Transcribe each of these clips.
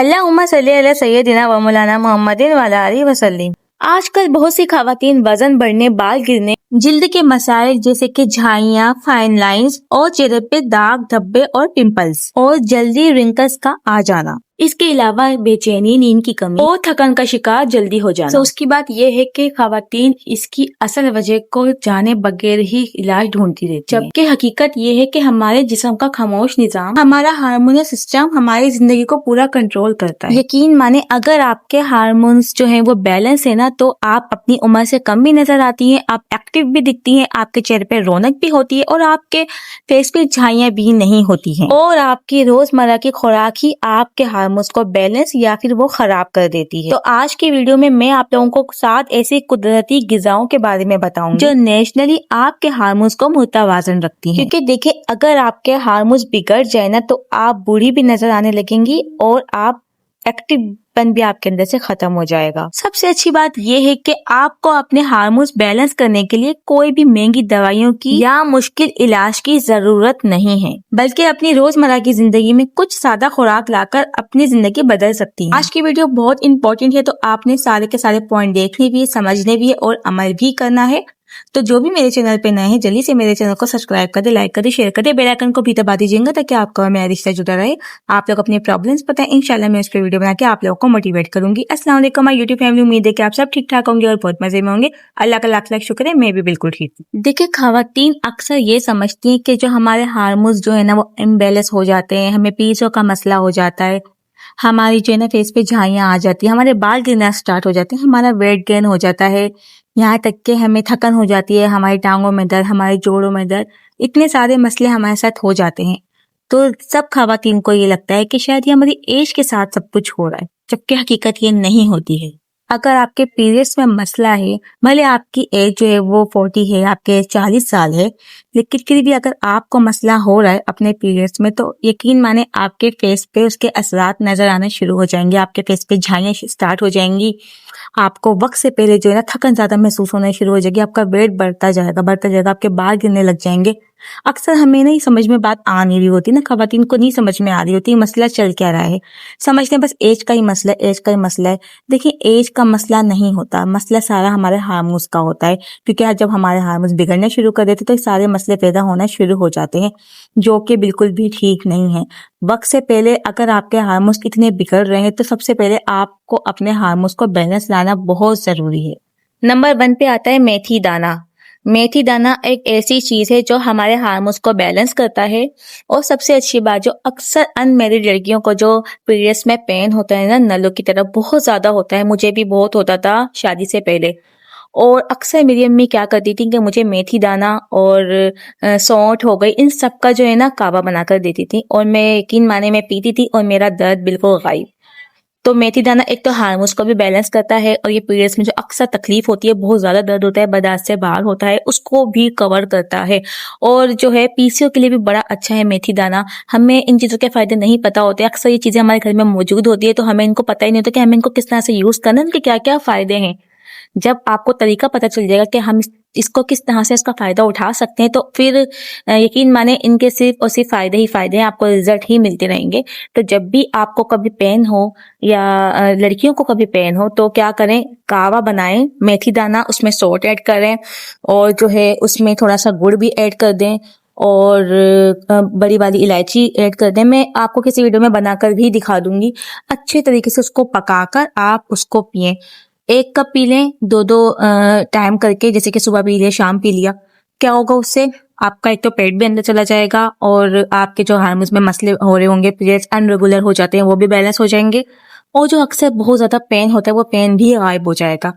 अल्लाहुम्मा सल्ली अला सय्यदिना व मौलाना मुहम्मदिन व अला आलिहि वसल्लम। आजकल बहुत सी खवातीन वजन बढ़ने, बाल गिरने, जिल्द के मसाइल जैसे कि झाइयाँ, फाइन लाइंस और चेहरे पे दाग, धब्बे और पिंपल्स और जल्दी रिंकल्स का आ जाना, इसके अलावा बेचैनी, नींद की कमी और थकान का शिकार जल्दी हो जाना। तो उसकी बात यह है कि खवातीन इसकी असल वजह को जाने बगैर ही इलाज ढूंढती रहती हैं। जबकि हकीकत ये है कि हमारे जिस्म का खामोश निजाम, हमारा हार्मोनल सिस्टम हमारी जिंदगी को पूरा कंट्रोल करता है। यकीन माने अगर आपके हार्मोन्स जो हैं वो बैलेंस है ना, तो आप अपनी उम्र से कम भी नजर आती हैं, आप एक्टिव भी दिखती हैं, आपके चेहरे पे रौनक भी होती है और आपके फेस पे झाइयाँ भी नहीं होती हैं। और आपकी रोजमर्रा की खुराक ही आपके हार्मोन्स को बैलेंस या फिर वो खराब कर देती है। तो आज की वीडियो में मैं आप लोगों को 7 ऐसी कुदरती ग़िज़ाओं के बारे में बताऊंगी जो नेचुरली आपके हार्मोन्स को मुतवाज़न रखती हैं। क्योंकि देखिए, अगर आपके हार्मोन्स बिगड़ जाए ना, तो आप बूढ़ी भी नजर आने लगेंगी और आप एक्टिवपन भी आपके अंदर से खत्म हो जाएगा। सबसे अच्छी बात यह है कि आपको अपने हार्मोन्स बैलेंस करने के लिए कोई भी महंगी दवाइयों की या मुश्किल इलाज की जरूरत नहीं है, बल्कि अपनी रोजमर्रा की जिंदगी में कुछ सादा खुराक लाकर अपनी जिंदगी बदल सकती है। आज की वीडियो बहुत इंपॉर्टेंट है, तो आपने सारे के सारे पॉइंट देखने भी है, समझने भी है और अमल भी करना है। तो जो भी मेरे चैनल पे नए हैं, जल्दी से मेरे चैनल को सब्सक्राइब कर दे, लाइक कर दे, शेयर कर दे, बेल आइकन को भी दबा दीजिएगा ताकि आपका मेरा रिश्ता जुड़ा रहे। आप लोग अपने प्रॉब्लम्स बताएं, इंशाल्लाह मैं उस पर वीडियो बना के आप लोगों को मोटिवेट करूंगी। अस्सलाम वालेकुम माय यूट्यूब फैमिली, उम्मीद है कि आप सब ठीक ठाक होंगे और बहुत मजे में होंगे। अल्लाह का लाख लाख शुक्र है, मैं भी बिल्कुल ठीक हूँ। देखिए, खवातीन अक्सर ये समझती हैं कि जो हमारे हार्मोन्स जो है ना वो इम्बैलेंस हो जाते हैं, हमें पीरियड्स का मसला हो जाता है, हमारी जो है ना फेस पे झाइयाँ आ जाती है, हमारे बाल गिरना स्टार्ट हो जाते हैं, हमारा वेट गेन हो जाता है, यहाँ तक कि हमें थकन हो जाती है, हमारी टांगों में दर्द, हमारे जोड़ों में दर्द, इतने सारे मसले हमारे साथ हो जाते हैं। तो सब खवातीन को ये लगता है कि शायद ये हमारी एज के साथ सब कुछ हो रहा है, जबकि हकीकत ये नहीं होती है। अगर आपके पीरियड्स में मसला है, भले आपकी एज जो है वो 40 है, आपके एज 40 साल है, लेकिन फिर भी अगर आपको मसला हो रहा है अपने पीरियड्स में, तो यकीन माने आपके फेस पे उसके असरात नजर आने शुरू हो जाएंगे, आपके फेस पे झाइयाँ स्टार्ट हो जाएंगी, आपको वक्त से पहले जो है ना थकन ज्यादा महसूस होना शुरू हो जाएगी, आपका वेट बढ़ता जाएगा, आपके बाल गिरने लग जाएंगे। अक्सर हमें नहीं समझ में बात आ नहीं रही होती ना, खवातीन को नहीं समझ में आ रही होती मसला चल क्या रहा है, समझते हैं बस एज का ही मसला है, एज का ही मसला है। देखिए, एज का मसला नहीं होता, मसला सारा हमारे हार्मोन्स का होता है। क्योंकि जब हमारे हार्मोन्स बिगड़ने शुरू कर देते तो सारे मसले पैदा होना शुरू हो जाते हैं, जो कि बिल्कुल भी ठीक नहीं है। वक्त से पहले अगर आपके हार्मोन्स इतने बिगड़ रहे हैं, तो सबसे पहले आपको अपने हार्मोन्स को बैलेंस लाना बहुत जरूरी है। नंबर 1 पे आता है मेथी दाना। मेथी दाना एक ऐसी चीज है जो हमारे हार्मोन्स को बैलेंस करता है। और सबसे अच्छी बात, जो अक्सर अनमैरिड लड़कियों को जो पीरियड्स में पेन होता है ना, नलों की तरफ बहुत ज्यादा होता है, मुझे भी बहुत होता था शादी से पहले। और अक्सर मेरी अम्मी क्या करती थी कि मुझे मेथी दाना और सौंठ हो गई, इन सब का जो है ना कावा बनाकर देती थी, और मैं यकीन माने मैं पीती थी और मेरा दर्द बिल्कुल गायब। तो मेथी दाना एक तो हार्मोन्स को भी बैलेंस करता है, और ये पीरियड्स में जो अक्सर तकलीफ होती है, बहुत ज्यादा दर्द होता है, बर्दाश्त से बाहर होता है, उसको भी कवर करता है। और जो है पीसीओ के लिए भी बड़ा अच्छा है मेथी दाना। हमें इन चीजों के फायदे नहीं पता होते, अक्सर ये चीजें हमारे घर में मौजूद होती है, तो हमें इनको पता ही नहीं होता कि हमें इनको किस तरह से यूज करना है, इनके क्या क्या फायदे हैं। जब आपको तरीका पता चल जाएगा कि हम इसको किस तरह से इसका फायदा उठा सकते हैं, तो फिर यकीन माने इनके सिर्फ और सिर्फ फायदे ही फायदे हैं, आपको रिजल्ट ही मिलते रहेंगे। तो जब भी आपको कभी पेन हो या लड़कियों को कभी पेन हो, तो क्या करें, कावा बनाएं, मेथी दाना, उसमें सौंठ ऐड करें, और जो है उसमें थोड़ा सा गुड़ भी ऐड कर दें, और बड़ी वाली इलायची ऐड कर दें। मैं आपको किसी वीडियो में बनाकर भी दिखा दूंगी। अच्छे तरीके से उसको पकाकर आप उसको पिएं। 1 कप पी लें, 2-2 टाइम करके, जैसे कि सुबह पी लिया, शाम पी लिया। क्या होगा उससे, आपका एक तो पेट भी अंदर चला जाएगा, और आपके जो हार्मोन्स में मसले हो रहे होंगे, पीरियड्स अनरेगुलर हो जाते हैं, वो भी बैलेंस हो जाएंगे, और जो अक्सर बहुत ज्यादा पेन होता है वो पेन भी गायब हो जाएगा।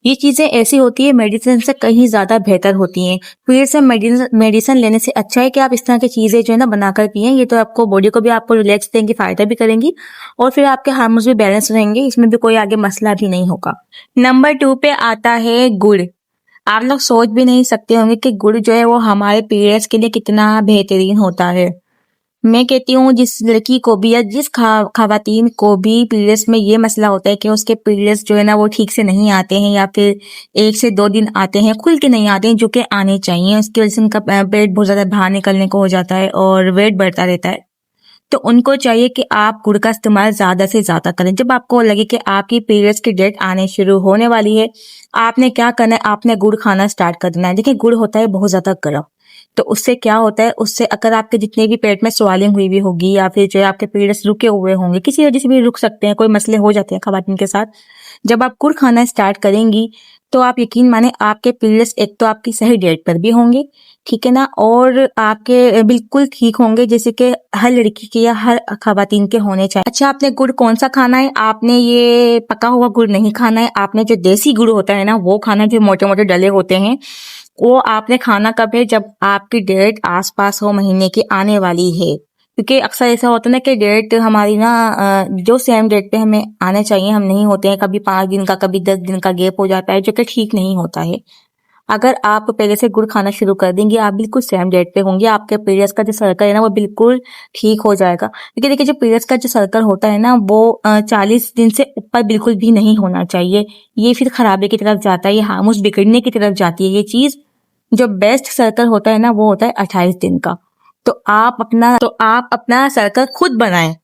ये चीजें ऐसी होती है, मेडिसिन से कहीं ज्यादा बेहतर होती हैं। पीरियड्स में मेडिसिन लेने से अच्छा है कि आप इस तरह की चीजें जो है ना बनाकर पिएं। ये तो आपको बॉडी को भी आपको रिलैक्स देंगी, फायदा भी करेंगी, और फिर आपके हार्मोन्स भी बैलेंस रहेंगे, इसमें भी कोई आगे मसला भी नहीं होगा। नंबर 2 पे आता है गुड़। आप लोग सोच भी नहीं सकते होंगे कि गुड़ जो है वो हमारे पीरियड्स के लिए कितना बेहतरीन होता है। मैं कहती हूँ, जिस लड़की को भी या जिस खवातीन को भी पीरियड्स में ये मसला होता है कि उसके पीरियड्स जो है ना वो ठीक से नहीं आते हैं, या फिर 1 से 2 दिन आते हैं, खुल के नहीं आते हैं जो कि आने चाहिए, उसकी वजह से उनका पेट बहुत ज्यादा बाहर निकलने को हो जाता है और वेट बढ़ता रहता है। तो उनको चाहिए कि आप गुड़ का इस्तेमाल ज़्यादा से ज़्यादा करें। जब आपको लगे कि आपकी पीरियड्स की डेट आने शुरू होने वाली है, आपने क्या करना है, आपने गुड़ खाना स्टार्ट कर देना है। देखिए गुड़ होता है बहुत ज़्यादा गर्म, तो उससे क्या होता है, उससे अगर आपके जितने भी पेट में स्वेलिंग हुई होगी या फिर जो है आपके पीरियड्स रुके हुए होंगे, किसी वजह से भी रुक सकते हैं, कोई मसले हो जाते हैं खवातीन के साथ। जब आप गुड़ खाना स्टार्ट करेंगी तो आप यकीन माने आपके पीरियड्स एक तो आपकी सही डेट पर भी होंगे, ठीक है ना, और आपके बिल्कुल ठीक होंगे जैसे कि हर लड़की के या हर खवातीन के होने चाहिए। अच्छा, आपने गुड़ कौन सा खाना है, आपने ये पका हुआ गुड़ नहीं खाना है, आपने जो देसी गुड़ होता है ना वो खाना, जो मोटे मोटे डले होते हैं, वो आपने खाना कब है, जब आपकी डेट आसपास हो महीने की आने वाली है। क्योंकि अक्सर ऐसा होता है ना कि डेट हमारी ना जो सेम डेट पे हमें आने चाहिए हम नहीं होते हैं, कभी 5 दिन का कभी 10 दिन का गैप हो जाता है, जो कि ठीक नहीं होता है। अगर आप पहले से गुड़ खाना शुरू कर देंगे, आप बिल्कुल सेम डेट पे होंगे, आपके पीरियड्स का जो सर्कल है ना वो बिल्कुल ठीक हो जाएगा। क्योंकि देखिए जो पीरियड्स का जो सर्कल होता है ना वो 40 दिन से ऊपर बिल्कुल भी नहीं होना चाहिए। ये फिर खराबे की तरफ जाता है, ये हार्मोन्स बिगड़ने की तरफ जाती है ये चीज। जो बेस्ट सर्कल होता है ना वो होता है 28 दिन का। तो आप अपना सर्कल खुद बनाएं।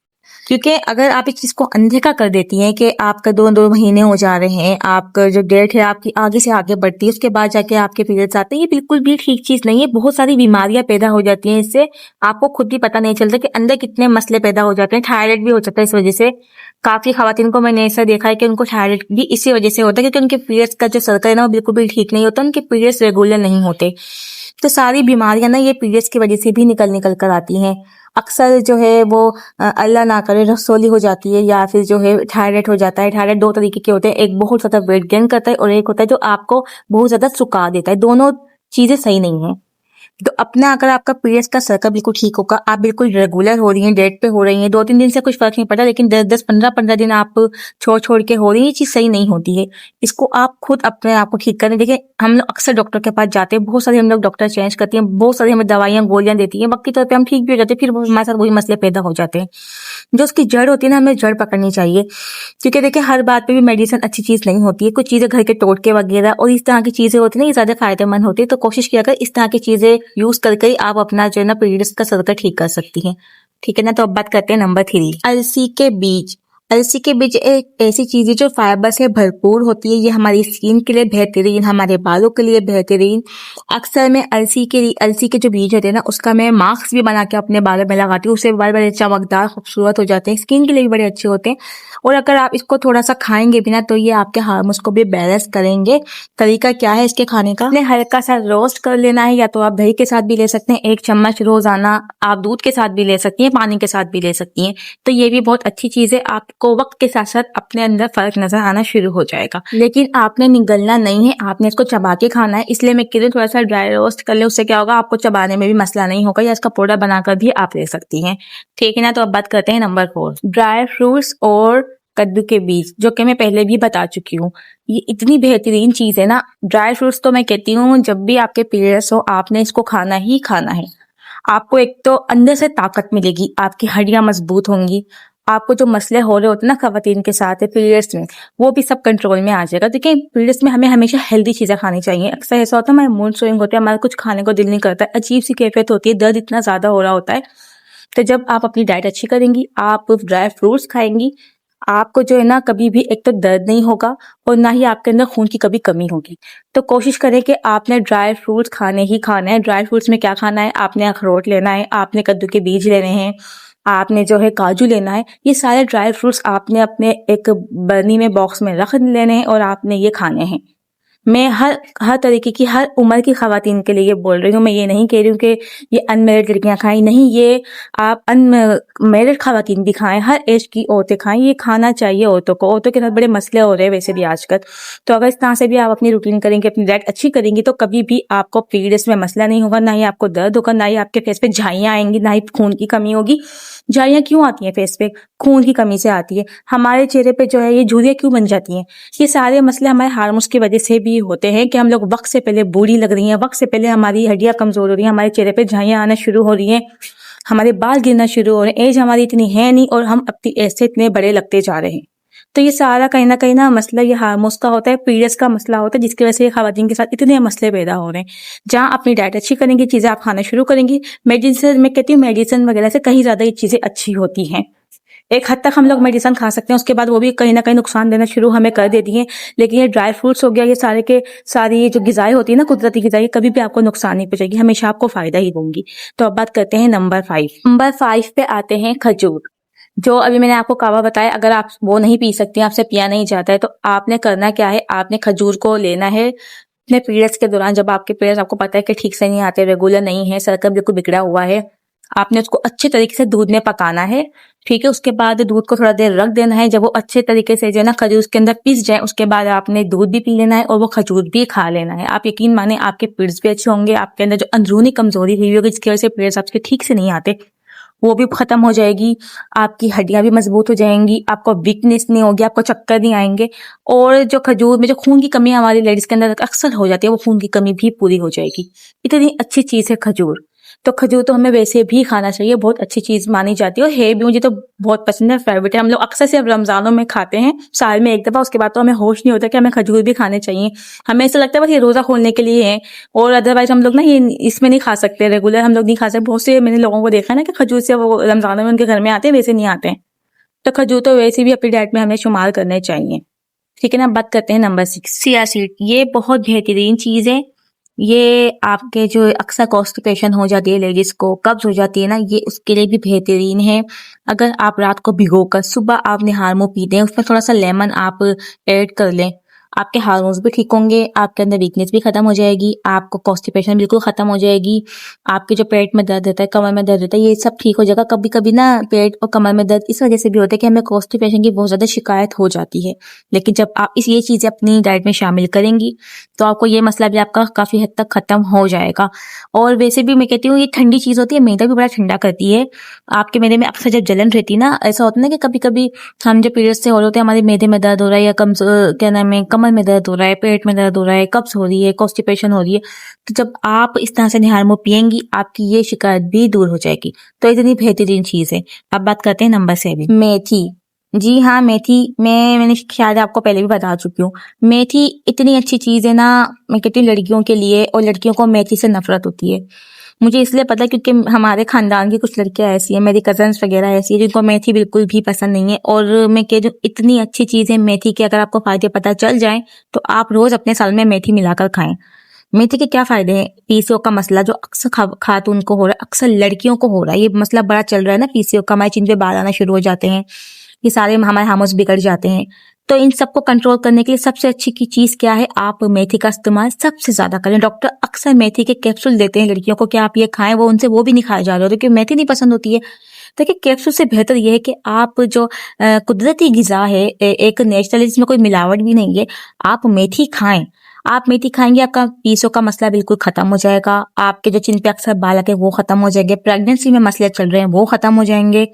क्योंकि अगर आप इस चीज को अनदेखा कर देती हैं कि आपका 2-2 महीने हो जा रहे हैं, आपका जो डेट है आपकी आगे से आगे बढ़ती है, उसके बाद जाके आपके पीरियड्स आते हैं, ये बिल्कुल भी ठीक चीज नहीं है। बहुत सारी बीमारियां पैदा हो जाती हैं इससे, आपको खुद भी पता नहीं चलता कि अंदर कितने मसले पैदा हो जाते हैं। थायराइड भी हो जाता है इस वजह से। काफी खवातीन को मैंने ऐसा देखा है कि उनको थायराइड भी इसी वजह से होता है, क्योंकि उनके पीरियड्स का जो सर्कल है ना वो बिल्कुल भी ठीक नहीं होता, उनके पीरियड्स रेगुलर नहीं होते। तो सारी बीमारियां ना ये पीरियड्स की वजह से भी निकल कर आती हैं। अक्सर जो है वो अल्लाह ना करे रसोली हो जाती है, या फिर जो है थायराइड हो जाता है। थायराइड 2 तरीके के होते हैं, एक बहुत ज्यादा वेट गेन करता है और एक होता है जो आपको बहुत ज्यादा सुखा देता है। दोनों चीजें सही नहीं है। तो अपना अगर आपका पीरियड्स का सर्कल बिल्कुल ठीक होगा, आप बिल्कुल रेगुलर हो रही हैं, डेट पे हो रही हैं, 2-3 दिन से कुछ फर्क नहीं पड़ता, लेकिन 10-10 15-15 दिन आप छोड़ के हो रही हैं, ये चीज सही नहीं होती है। इसको आप खुद अपने आप को ठीक करें। देखिए हम लोग अक्सर डॉक्टर के पास जाते हैं, बहुत सारे हम लोग डॉक्टर चेंज करते हैं, बहुत सारी हमें दवाइयां गोलियां देती हैं, वक्ती तौर पर हम ठीक भी हो जाते हैं, फिर हमारे साथ वही मसले पैदा हो जाते हैं। जो उसकी जड़ होती है ना, हमें जड़ पकड़नी चाहिए। क्योंकि देखिए हर बात पे भी मेडिसिन अच्छी चीज नहीं होती है। कुछ चीजें घर के टोटके वगैरह और इस तरह की चीजें होती है ना, ये ज्यादा फायदेमंद होती है। तो कोशिश किया कर इस तरह की चीजें यूज करके ही आप अपना जो है ना पीरियड्स का सर्कल ठीक कर सकती हैं, ठीक है ना। तो अब बात करते हैं नंबर 3, अलसी के बीज। अलसी के बीज एक ऐसी चीज है जो फाइबर से भरपूर होती है। ये हमारी स्किन के लिए बेहतरीन, हमारे बालों के लिए बेहतरीन। अक्सर मैं अलसी के जो बीज होते हैं ना उसका मैं मास्क भी बना के अपने बालों में लगाती हूँ। उससे बाल बड़े चमकदार खूबसूरत हो जाते हैं, स्किन के लिए भी बड़े अच्छे होते हैं। और अगर आप इसको थोड़ा सा खाएंगे भी ना तो ये आपके हार्मोन्स को भी बैलेंस करेंगे। तरीका क्या है इसके खाने का, आपने हल्का सा रोस्ट कर लेना है, या तो आप दही के साथ भी ले सकते हैं 1 चम्मच रोजाना, आप दूध के साथ भी ले सकती हैं, पानी के साथ भी ले सकती हैं। तो ये भी बहुत अच्छी चीज है, आपको वक्त के साथ साथ अपने अंदर फर्क नजर आना शुरू हो जाएगा। लेकिन आपने निगलना नहीं है, आपने इसको चबा के खाना है। इसलिए मैं कहती हूँ थोड़ा सा ड्राई रोस्ट कर ले, उससे क्या होगा आपको चबाने में भी मसला नहीं होगा, या इसका पाउडर बनाकर भी आप ले सकती हैं, ठीक है ना। तो अब बात करते हैं नंबर 4, ड्राई फ्रूट्स और कद्दू के बीज, जो कि मैं पहले भी बता चुकी हूँ। ये इतनी बेहतरीन चीज है ना। ड्राई फ्रूट्स तो मैं कहती हूँ जब भी आपके पीरियड्स हो आपने इसको खाना ही खाना है। आपको एक तो अंदर से ताकत मिलेगी, आपकी हड्डियां मजबूत होंगी, आपको जो मसले हो रहे होते हैं ना खवातीन के साथ पीरियड्स में, वो भी सब कंट्रोल में आ जाएगा। देखिए पीरियड्स में हमें हमेशा हेल्दी चीजें खानी चाहिए। अक्सर ऐसा होता है हमारे मूड स्विंग होते हैं, हमारा कुछ खाने को दिल नहीं करता है, अजीब सी कैफियत होती है, दर्द इतना ज्यादा हो रहा होता है। तो जब आप अपनी डाइट अच्छी करेंगी, आप ड्राई फ्रूट्स खाएंगी, आपको जो है ना कभी भी एक तो दर्द नहीं होगा और ना ही आपके अंदर खून की कभी कमी होगी। तो कोशिश करें कि आपने ड्राई फ्रूट्स खाने ही खाने हैं। ड्राई फ्रूट्स में क्या खाना है, आपने अखरोट लेना है, आपने कद्दू के बीज लेने हैं, आपने जो है काजू लेना है। ये सारे ड्राई फ्रूट्स आपने अपने एक बर्नी में बॉक्स में रख लेने हैं और आपने ये खाने हैं। मैं हर तरीके की हर उम्र की खवातीन के लिए ये बोल रही हूँ। मैं ये नहीं कह रही हूँ कि ये अनमेरिड लड़कियां खाएं, नहीं, ये आप अनमेरिड खवातीन भी खाएं, हर एज की औरतें खाएं। ये खाना चाहिए औरतों को। औरतों के साथ बड़े मसले हो रहे हैं वैसे भी आजकल। तो अगर इस तरह से भी आप अपनी रूटीन करेंगे, अपनी डाइट अच्छी करेंगी, तो कभी भी आपको पीरियड्स में मसला नहीं होगा, ना ही आपको दर्द होगा, ना ही आपके फेस पे झाइयां आएंगी, ना ही खून की कमी होगी। झाइयां क्यों आती हैं फेस पे, खून की कमी से आती है। हमारे चेहरे पे जो है ये झुर्रियां क्यों बन जाती हैं, ये सारे मसले हमारे हार्मोन्स की वजह से भी होते हैं कि हम लोग वक्त से पहले बूढ़ी लग रही हैं, वक्त से पहले हमारी हड्डियां कमजोर हो रही हैं, हमारे चेहरे पे झाइयां आना शुरू हो रही हैं, हमारे बाल गिरना शुरू हो रहे हैं। एज हमारी इतनी है नहीं और हम अपनी एज से इतने बड़े लगते जा रहे हैं। तो ये सारा कहीं ना मसला ये हार्मोन्स का होता है, पीरियड्स का मसला होता है, जिसकी वजह से खवातीन के साथ इतने मसले पैदा हो रहे हैं। जहाँ अपनी डाइट अच्छी करेंगी, चीजें आप खाना शुरू करेंगी, मेडिसिन मैं कहती हूँ मेडिसिन वगैरह से कहीं ज्यादा ये चीजें अच्छी होती हैं। एक हद तक हम लोग मेडिसिन खा सकते हैं, उसके बाद वो भी कहीं ना कहीं नुकसान देना शुरू हमें कर देती हैं। लेकिन ये ड्राई फ्रूट्स हो गया, ये सारे के सारी जो ग़िज़ाएं होती है ना, कुदरती ग़िज़ाएं, कभी भी आपको नुकसान नहीं पहुंचाएगी, हमेशा आपको फायदा ही देंगी। तो अब बात करते हैं नंबर 5। नंबर 5 पे आते हैं खजूर। जो अभी मैंने आपको कावा बताया, अगर आप वो नहीं पी सकती, आपसे पिया नहीं जाता है, तो आपने करना क्या है, आपने खजूर को लेना है अपने पीरियड्स के दौरान। जब आपके पीरियड्स आपको पता है कि ठीक से नहीं आते, रेगुलर नहीं है, सर्कल बिल्कुल बिगड़ा हुआ है, आपने उसको अच्छे तरीके से दूध में पकाना है। ठीक है, उसके बाद दूध को थोड़ा देर रख देना है। जब वो अच्छे तरीके से जो है ना खजूर उसके अंदर पिस जाए, उसके बाद आपने दूध भी पी लेना है और वो खजूर भी खा लेना है। आप यकीन माने आपके पीरियड्स भी अच्छे होंगे, आपके अंदर जो अंदरूनी कमजोरी हुई होगी जिसकी वजह से पीरियड्स आपके ठीक से नहीं आते, वो भी खत्म हो जाएगी। आपकी हड्डियां भी मजबूत हो जाएंगी, आपको वीकनेस नहीं होगी, आपको चक्कर नहीं आएंगे। और जो खजूर में जो खून की कमी हमारी लेडीज के अंदर अक्सर हो जाती है, वो खून की कमी भी पूरी हो जाएगी। इतनी अच्छी चीज है खजूर। तो खजूर तो हमें वैसे भी खाना चाहिए, बहुत अच्छी चीज मानी जाती है और है भी, मुझे तो बहुत पसंद है, फेवरेट है। हम लोग अक्सर सिर्फ रमजानों में खाते हैं, साल में एक दफा, उसके बाद तो हमें होश नहीं होता कि हमें खजूर भी खाने चाहिए। हमें ऐसा लगता है बस ये रोजा खोलने के लिए है, और अदरवाइज हम लोग ना ये इसमें नहीं खा सकते, रेगुलर हम लोग नहीं खा सकते। बहुत से मैंने लोगों को देखा है ना कि खजूर से वो रमजानों में उनके घर में आते हैं, वैसे नहीं आते हैं। तो खजूर तो वैसे भी अपनी डाइट में हमें शुमार करने चाहिए। ठीक है ना। बात करते हैं नंबर 6, चिया सीड। ये बहुत बेहतरीन चीज है। ये आपके जो अक्सर कॉन्स्टिपेशन हो जाती है, लेडीज को कब्ज हो जाती है ना, ये उसके लिए भी बेहतरीन है। अगर आप रात को भिगोकर सुबह आप निहार मुंह पीते हैं, उसमें थोड़ा सा लेमन आप ऐड कर लें, आपके हार्मोन्स भी ठीक होंगे, आपके अंदर वीकनेस भी खत्म हो जाएगी, आपको कॉन्स्टिपेशन बिल्कुल खत्म हो जाएगी, आपके जो पेट में दर्द रहता है, कमर में दर्द रहता है, ये सब ठीक हो जाएगा। कभी कभी ना पेट और कमर में दर्द इस वजह से भी होता है कि हमें कॉन्स्टिपेशन की बहुत ज्यादा शिकायत हो जाती है। लेकिन जब आप ये चीजें अपनी डाइट में शामिल करेंगी तो आपको ये मसला भी आपका काफी हद तक खत्म हो जाएगा। और वैसे भी मैं कहती हूँ ये ठंडी चीज होती है, मैदा भी बड़ा ठंडा करती है। आपके मैदे में अक्सर जब जलन रहती है ना, ऐसा होता है ना कि कभी कभी हम जब पीरियड्स से हो रहे होते हैं, हमारे मैदे में दर्द हो रहा है, या क्या नाम है, कमर में दर्द हो रहा है, पेट में दर्द हो रहा है, कब्ज हो रही है, कॉन्स्टिपेशन हो रही है, तो जब आप इस तरह से निहार मुंह पियेंगी, आपकी ये शिकायत भी दूर हो जाएगी। तो इतनी बेहतरीन चीज है। अब बात करते हैं नंबर 7, मेथी। जी हाँ, मेथी। मैंने शायद आपको पहले भी बता चुकी हूँ, मेथी इतनी अच्छी चीज है ना, मैं कहती हूँ लड़कियों के लिए, और लड़कियों को मेथी से नफरत होती है। मुझे इसलिए पता है क्योंकि हमारे खानदान की कुछ लड़कियां ऐसी हैं, मेरी कजन्स वगैरह ऐसी है, जिनको मेथी बिल्कुल भी पसंद नहीं है। और मैं कह जो इतनी अच्छी चीज है मेथी की, अगर आपको फायदे पता चल जाए तो आप रोज अपने साल में मेथी मिलाकर खाएं। मेथी के क्या फायदे हैं? पीसीओ का मसला जो अक्सर खातून को हो रहा है, अक्सर लड़कियों को हो रहा है, ये मसला बड़ा चल रहा है ना, पीसीओ का, हमारे चिन पे बाल आना शुरू हो जाते हैं, ये सारे हमारे हार्मोन्स बिगड़ जाते हैं। तो इन सबको कंट्रोल करने के लिए सबसे अच्छी की चीज क्या है, आप मेथी का इस्तेमाल सबसे ज्यादा करें। डॉक्टर अक्सर मेथी के कैप्सूल देते हैं लड़कियों को कि आप ये खाएं, वो उनसे वो भी नहीं खाया जा रहा है क्योंकि मेथी नहीं पसंद होती है। देखिए, कैप्सूल से बेहतर यह है कि आप जो कुदरती ग़िज़ा है, एक नेचुरल, जिसमें कोई मिलावट भी नहीं है, आप मेथी खाएं। आप मेथी खाएंगे, आपका पीसीओ का मसला बिल्कुल खत्म हो जाएगा, आपके जो चिन पे अक्सर बाल आके वो खत्म हो जाएंगे, प्रेगनेंसी में मसले चल रहे हैं वो खत्म हो जाएंगे,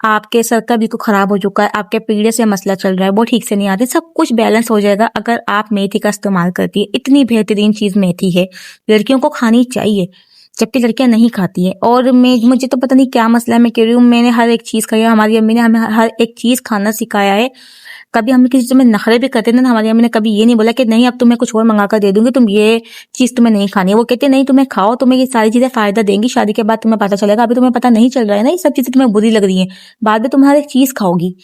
आपके सर्कल बिल्कुल खराब हो चुका है, आपके पीरियड से मसला चल रहा है वो ठीक से नहीं आते, सब कुछ बैलेंस हो जाएगा अगर आप मेथी का इस्तेमाल करती है। इतनी बेहतरीन चीज मेथी है, लड़कियों को खानी चाहिए, जबकि लड़कियां नहीं खाती है। और मुझे तो पता नहीं क्या मसला है, मैं कह रही हूँ मैंने हर एक चीज खाई है, हमारी अम्मी ने हमें हर एक चीज खाना सिखाया है। कभी हम किसी चीज में नखरे भी करते थे ना, हमारी अम्मी ने कभी ये नहीं बोला कि नहीं अब तुम्हें कुछ और मंगा कर दे दूंगी, तुम ये चीज तुम्हें नहीं खानी है। वो कहते नहीं तुम्हें खाओ, तुम्हें ये सारी चीजें फायदा देंगी, शादी के बाद तुम्हें पता चलेगा, अभी तुम्हें पता नहीं चल रहा है ना, ये सब चीजें तुम्हें बुरी लग रही है, बाद में तुम हर एक चीज खाओगी।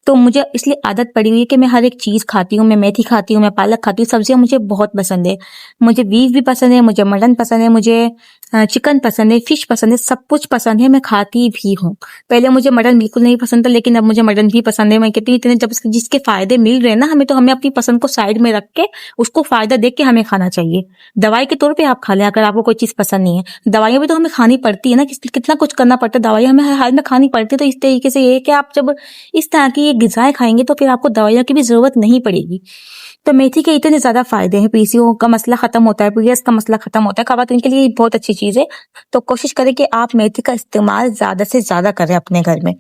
तो मुझे इसलिए आदत पड़ी हुई है कि मैं हर एक चीज खाती हूँ, मैं मेथी खाती हूँ, मैं पालक खाती हूँ, सब्जियां मुझे बहुत पसंद है, मुझे बीफ भी पसंद है, मुझे मटन पसंद है, मुझे चिकन पसंद है, फिश पसंद है, सब कुछ पसंद है, मैं खाती भी हूँ। पहले मुझे मटन बिल्कुल नहीं पसंद था, लेकिन अब मुझे मटन भी पसंद है। मैं कहती हूँ इतने जब जिसके फायदे मिल रहे हैं ना हमें, तो हमें अपनी पसंद को साइड में रख के उसको फायदा देख के हमें खाना चाहिए। दवाई के तौर पे आप खा लें अगर आपको कोई चीज पसंद नहीं है, दवाइयां भी तो हमें खानी पड़ती है ना, कितना कुछ करना पड़ता है, दवाइयां हमें हर हाल में खानी पड़ती है। तो इस तरीके से ये है कि आप जब इस तरह की ये ग़िज़ाएं खाएंगे तो फिर आपको दवाइयों की भी जरूरत नहीं पड़ेगी। तो मेथी के इतने ज्यादा फायदे हैं, पीसीओ का मसला खत्म होता है, पीरियड्स का मसला खत्म होता है, खवातीन के लिए बहुत अच्छी चीज है। तो कोशिश करें कि आप मेथी का इस्तेमाल ज्यादा से ज्यादा करें अपने घर में।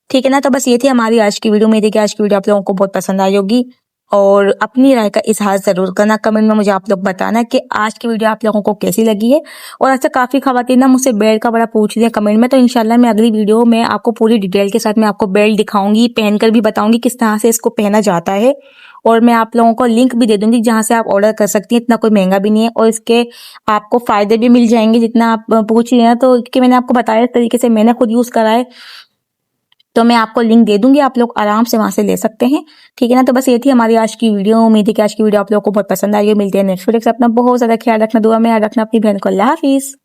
ठीक है ना। तो बस ये थी हमारी आज की वीडियो। उम्मीद है कि आज की वीडियो आप लोगों को बहुत पसंद आई होगी। और अपनी राय का इजहार जरूर करना कमेंट में, मुझे आप लोग बताना कि आज की वीडियो आप लोगों को कैसी लगी है। और अच्छा, काफी खवातीन ना मुझसे बेल्ट का बड़ा पूछ दिया कमेंट में, तो इंशाल्लाह मैं अगली वीडियो में आपको पूरी डिटेल के साथ मैं आपको बेल्ट दिखाऊंगी, पहनकर भी बताऊंगी किस तरह से इसको पहना जाता है। और मैं आप लोगों को लिंक भी दे दूंगी जहां से आप ऑर्डर कर सकती हैं, इतना कोई महंगा भी नहीं है और इसके आपको फायदे भी मिल जाएंगे जितना आप पूछ रही हैं। तो कि मैंने आपको बताया इस तरीके से मैंने खुद यूज करा है, तो मैं आपको लिंक दे दूंगी, आप लोग आराम से वहां से ले सकते हैं। ठीक है ना। तो बस ये थी हमारी आज की वीडियो। उम्मीद है कि आज की वीडियो आप लोगों को बहुत पसंद आई है। मिलते हैं नेक्स्ट वीडियो से। अपना बहुत ज्यादा ख्याल रखना, दुआ में याद रखना अपनी बहन को। अल्लाह हाफिज।